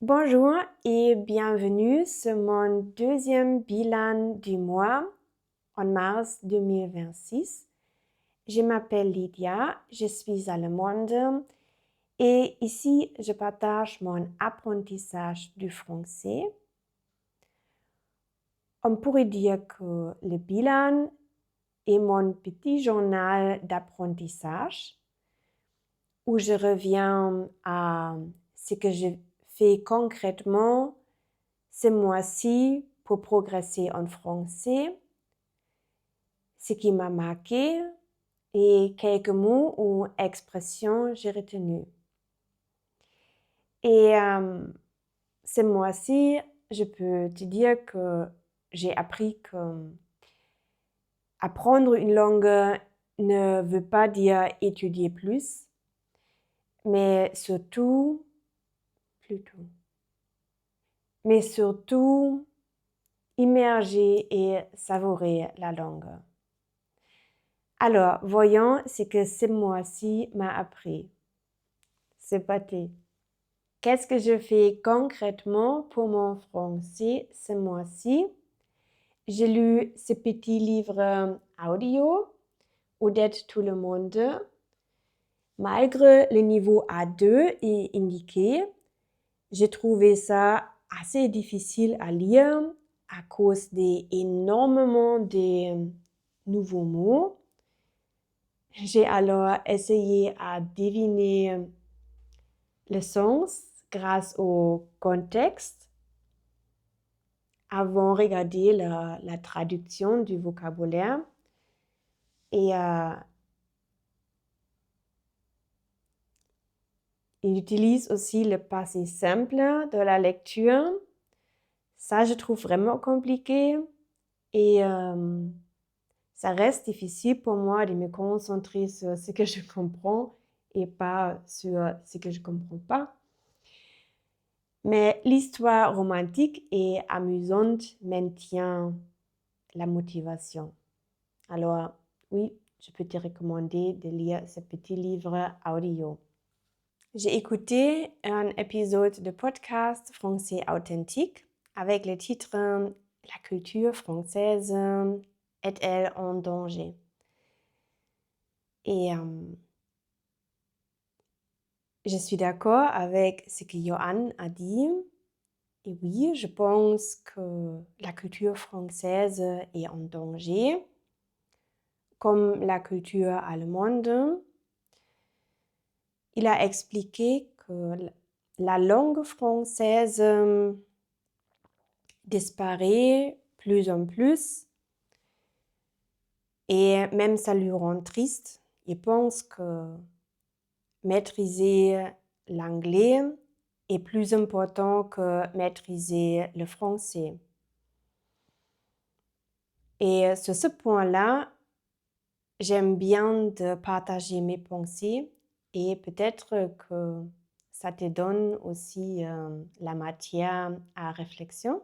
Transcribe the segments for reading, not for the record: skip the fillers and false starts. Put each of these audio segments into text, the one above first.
Bonjour et bienvenue sur mon deuxième bilan du mois en mars 2026. Je m'appelle Lydia, je suis allemande et ici je partage mon apprentissage du français. On pourrait dire que le bilan est mon petit journal d'apprentissage où je reviens à ce que je fais concrètement ce mois-ci pour progresser en français, ce qui m'a marqué et quelques mots ou expressions j'ai retenus. Et ce mois-ci, je peux te dire que j'ai appris que apprendre une langue ne veut pas dire étudier plus, mais surtout immerger et savourer la langue. Alors, voyons ce que ce mois-ci m'a appris. C'est parti. Qu'est-ce que je fais concrètement pour mon français ce mois-ci? J'ai lu ce petit livre audio où aide tout le monde. Malgré le niveau A2 est indiqué, j'ai trouvé ça assez difficile à lire à cause d'énormément de nouveaux mots. J'ai alors essayé à deviner le sens grâce au contexte avant de regarder la traduction du vocabulaire. Et il utilise aussi le passé simple de la lecture. Ça, je trouve vraiment compliqué et ça reste difficile pour moi de me concentrer sur ce que je comprends et pas sur ce que je ne comprends pas. Mais l'histoire romantique et amusante maintient la motivation. Alors, oui, je peux te recommander de lire ce petit livre audio. J'ai écouté un épisode de podcast français authentique avec le titre La culture française est-elle en danger? Et je suis d'accord avec ce que Johan a dit. Et oui, je pense que la culture française est en danger, comme la culture allemande. Il a expliqué que la langue française disparaît plus en plus et même ça lui rend triste. Il pense que maîtriser l'anglais est plus important que maîtriser le français. Et sur ce point-là, j'aime bien de partager mes pensées et peut-être que ça te donne aussi la matière à réflexion.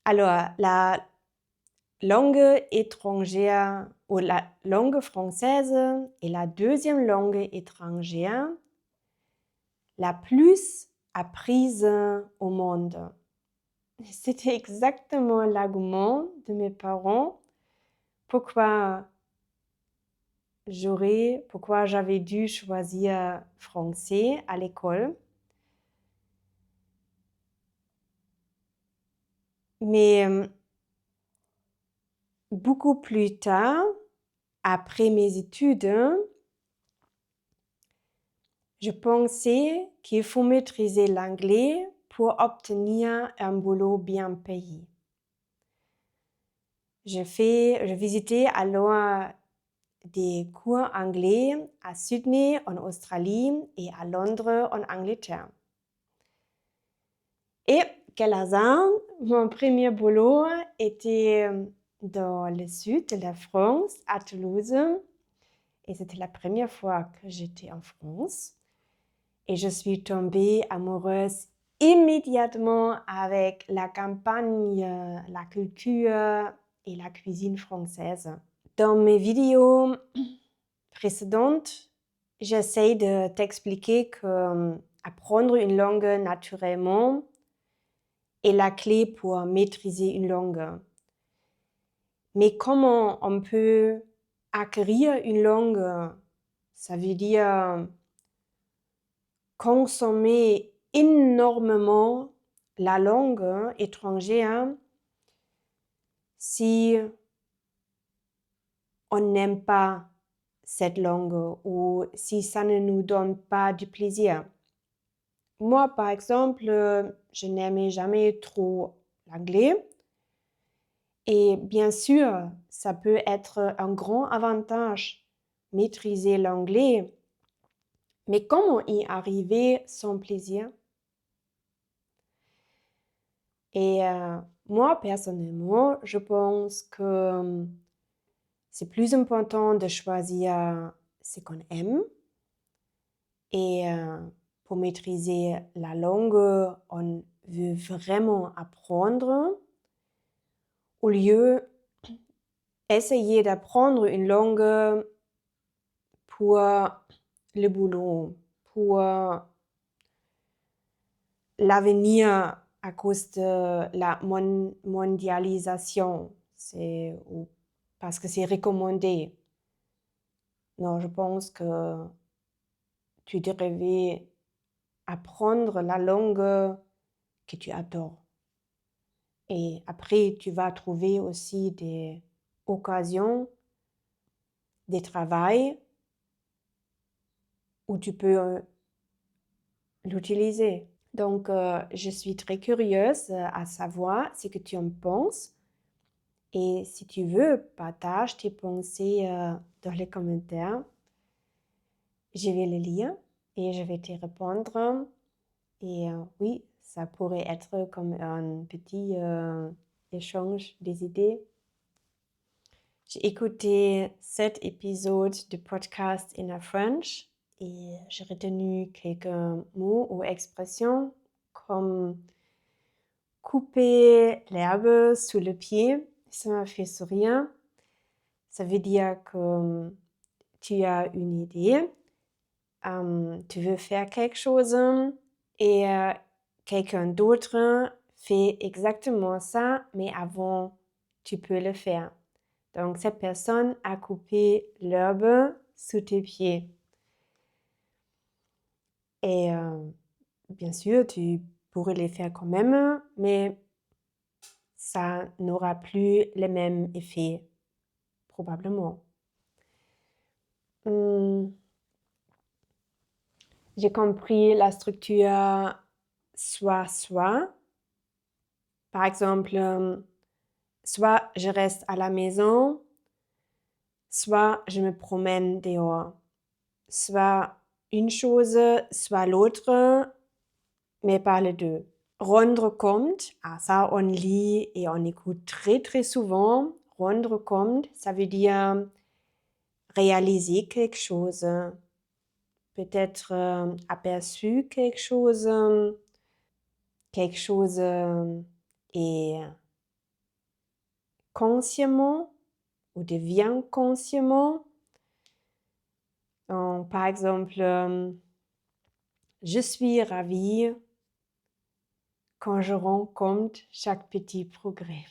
Alors, la langue étrangère ou la langue française est la deuxième langue étrangère la plus apprise au monde. C'était exactement l'argument de mes parents pourquoi j'avais dû choisir français à l'école. Mais beaucoup plus tard, après mes études, je pensais qu'il faut maîtriser l'anglais pour obtenir un boulot bien payé. Je visitais alors des cours anglais à Sydney en Australie et à Londres en Angleterre. Et quel hasard, mon premier boulot était dans le sud de la France, à Toulouse. Et c'était la première fois que j'étais en France. Et je suis tombée amoureuse immédiatement avec la campagne, la culture et la cuisine française. Dans mes vidéos précédentes, j'essaie de t'expliquer que apprendre une langue naturellement est la clé pour maîtriser une langue. Mais comment on peut acquérir une langue? Ça veut dire consommer énormément la langue étrangère si on n'aime pas cette langue ou si ça ne nous donne pas du plaisir. Moi, par exemple, je n'aimais jamais trop l'anglais. Et bien sûr, ça peut être un grand avantage maîtriser l'anglais, mais comment y arriver sans plaisir? Et moi, personnellement, je pense que c'est plus important de choisir ce qu'on aime. Et pour maîtriser la langue, on veut vraiment apprendre au lieu d'essayer d'apprendre une langue pour le boulot, pour l'avenir à cause de la mondialisation, ou parce que c'est recommandé. Non, je pense que tu devrais apprendre la langue que tu adores. Et après, tu vas trouver aussi des occasions de travail où tu peux l'utiliser. Donc, je suis très curieuse à savoir ce que tu en penses. Et si tu veux, partage tes pensées dans les commentaires. Je vais les lire et je vais te répondre. Et oui, ça pourrait être comme un petit échange des idées. J'ai écouté cet épisode de podcast in French et j'ai retenu quelques mots ou expressions comme couper l'herbe sous le pied. Ça m'a fait sourire. Ça veut dire que tu as une idée, tu veux faire quelque chose et quelqu'un d'autre fait exactement ça, mais avant, tu peux le faire. Donc, cette personne a coupé l'herbe sous tes pieds. Et bien sûr, tu pourrais les faire quand même, mais ça n'aura plus le même effet, probablement. J'ai compris la structure soit. Par exemple, soit je reste à la maison, soit je me promène dehors. Soit une chose, soit l'autre, mais pas les deux. Rendre compte, ça on lit et on écoute très très souvent. Rendre compte, ça veut dire réaliser quelque chose, peut-être aperçu quelque chose est consciemment ou devient consciemment. Donc, par exemple, je suis ravie quand je rends compte chaque petit progrès.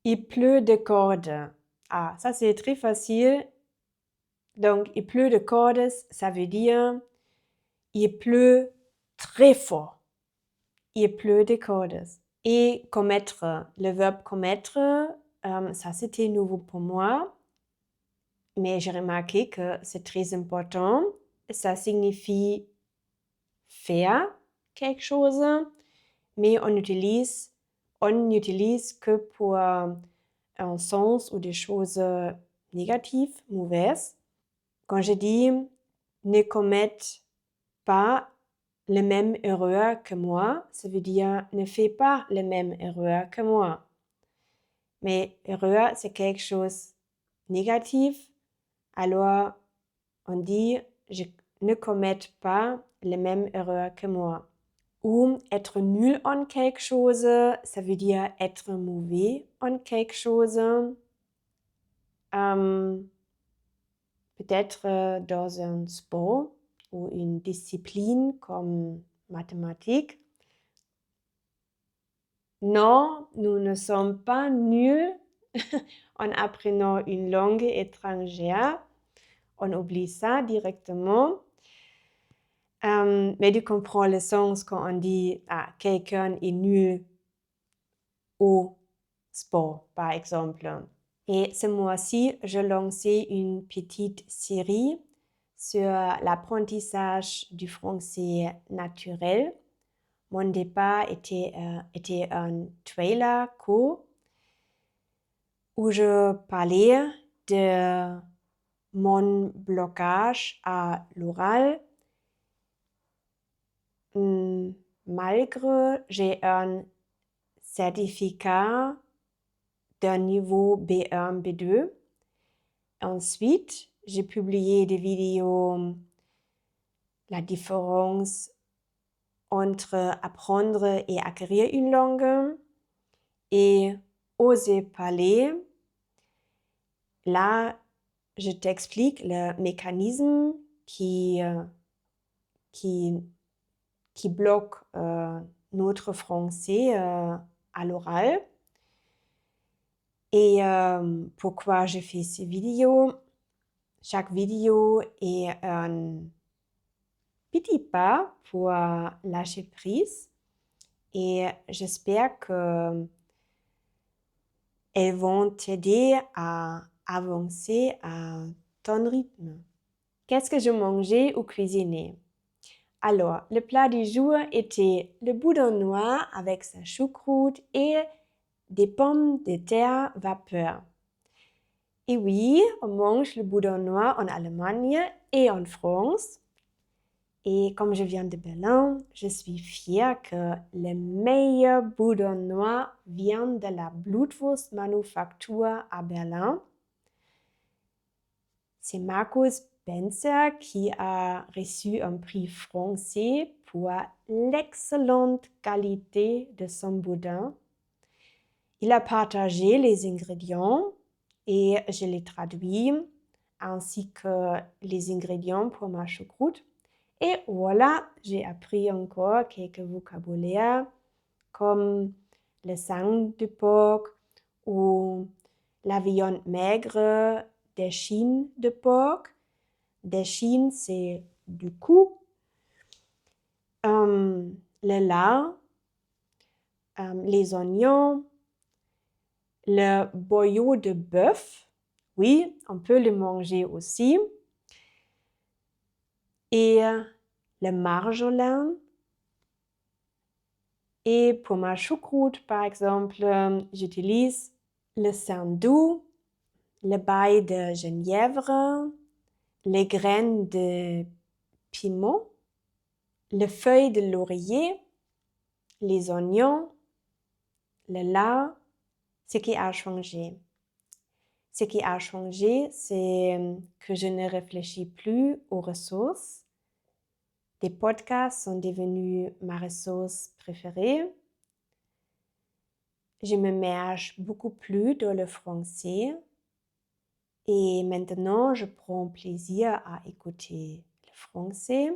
Il pleut de cordes. Ça c'est très facile. Donc, il pleut de cordes, ça veut dire il pleut très fort. Il pleut de cordes. Et commettre, le verbe commettre, ça c'était nouveau pour moi. Mais j'ai remarqué que c'est très important. Ça signifie faire quelque chose, mais on n'utilise que pour un sens ou des choses négatives, mauvaises. Quand je dis ne commettre pas la même erreur que moi, ça veut dire ne fais pas la même erreur que moi. Mais erreur, c'est quelque chose négatif. Alors, on dit je ne commette pas les mêmes erreurs que moi. Ou être nul en quelque chose, ça veut dire être mauvais en quelque chose. Peut-être dans un sport ou une discipline comme mathématiques. Non, nous ne sommes pas nuls en apprenant une langue étrangère. On oublie ça directement. Mais tu comprends le sens quand on dit quelqu'un est nul au sport, par exemple. Et ce mois-ci, je lançais une petite série sur l'apprentissage du français naturel. Mon départ était un trailer court où je parlais de mon blocage à l'oral. Malgré j'ai un certificat d'un niveau B1, B2. Ensuite, j'ai publié des vidéos, la différence entre apprendre et acquérir une langue et oser parler. Là, je t'explique le mécanisme qui bloque notre français à l'oral. Et pourquoi je fais ces vidéos? Chaque vidéo est un petit pas pour lâcher prise et j'espère qu'elles vont t'aider à avancer à ton rythme. Qu'est-ce que je mangeais ou cuisinais? Alors, le plat du jour était le boudin noir avec sa choucroute et des pommes de terre vapeur. Et oui, on mange le boudin noir en Allemagne et en France. Et comme je viens de Berlin, je suis fière que le meilleur boudin noir vient de la Blutwurstmanufaktur à Berlin. C'est Markus Benzer qui a reçu un prix français pour l'excellente qualité de son boudin. Il a partagé les ingrédients et je les traduis, ainsi que les ingrédients pour ma choucroute. Et voilà, j'ai appris encore quelques vocabulaires comme le sang de porc ou la viande maigre des chines de porc. Des chines, c'est du cou. Le lard, les oignons, le boyau de bœuf. Oui, on peut le manger aussi. Et le marjolin. Et pour ma choucroute, par exemple, j'utilise le saindoux, le bail de genièvre, les graines de piment, les feuilles de laurier, les oignons, le lard. Ce qui a changé. Ce qui a changé, c'est que je ne réfléchis plus aux ressources. Des podcasts sont devenus ma ressource préférée. Je me merge beaucoup plus dans le français et maintenant je prends plaisir à écouter le français.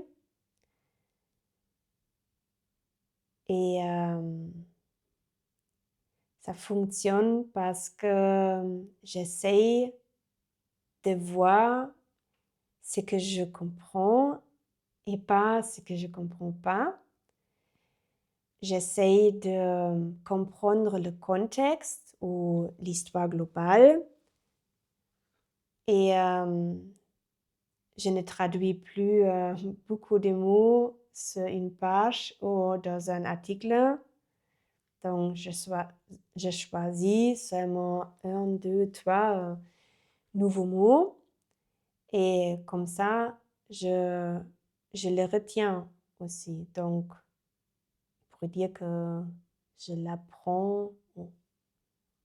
Et ça fonctionne parce que j'essaie de voir ce que je comprends et pas ce que je ne comprends pas. J'essaie de comprendre le contexte ou l'histoire globale et je ne traduis plus beaucoup de mots sur une page ou dans un article. Donc, je choisis seulement 1, 2, 3 nouveaux mots et comme ça, je les retiens aussi. Donc, pour dire que je l'apprends,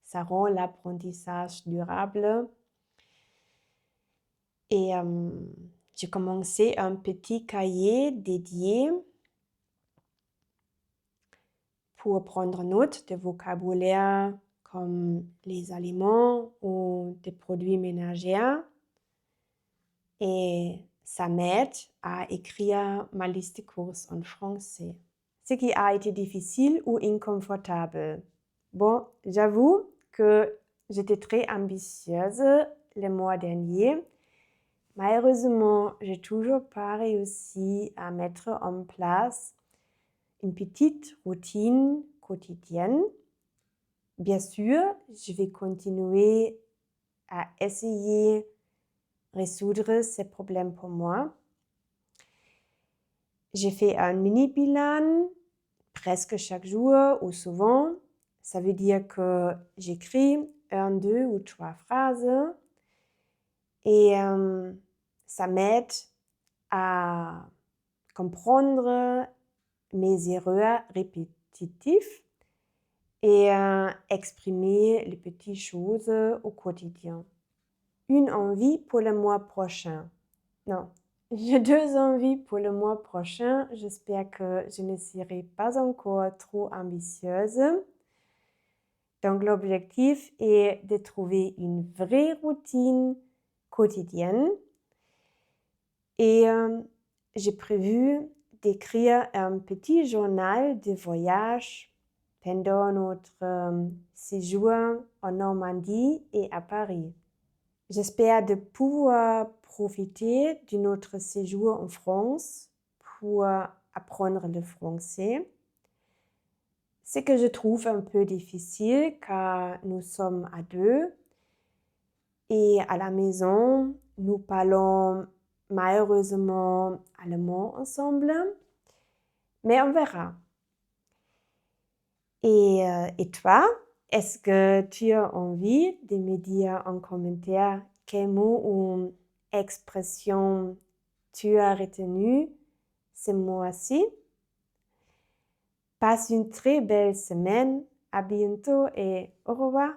ça rend l'apprentissage durable. Et j'ai commencé un petit cahier dédié pour prendre note de vocabulaire comme les aliments ou des produits ménagers. Et ça m'aide à écrire ma liste de courses en français. Ce qui a été difficile ou inconfortable. Bon, j'avoue que j'étais très ambitieuse le mois dernier. Malheureusement, j'ai toujours pas réussi à mettre en place une petite routine quotidienne. Bien sûr, je vais continuer à essayer de résoudre ces problèmes pour moi. J'ai fait un mini bilan presque chaque jour ou souvent. Ça veut dire que j'écris 1, 2 ou 3 phrases et ça m'aide à comprendre mes erreurs répétitives et exprimer les petites choses au quotidien. Une envie pour le mois prochain. Non, j'ai 2 envies pour le mois prochain. J'espère que je ne serai pas encore trop ambitieuse. Donc l'objectif est de trouver une vraie routine quotidienne. Et j'ai prévu d'écrire un petit journal de voyage pendant notre séjour en Normandie et à Paris. J'espère de pouvoir profiter de notre séjour en France pour apprendre le français. Ce que je trouve un peu difficile car nous sommes à 2 et à la maison, nous parlons malheureusement allemand ensemble, mais on verra. Et toi, est-ce que tu as envie de me dire en commentaire quels mots ou expressions tu as retenu ce mois-ci? Passe une très belle semaine. À bientôt et au revoir.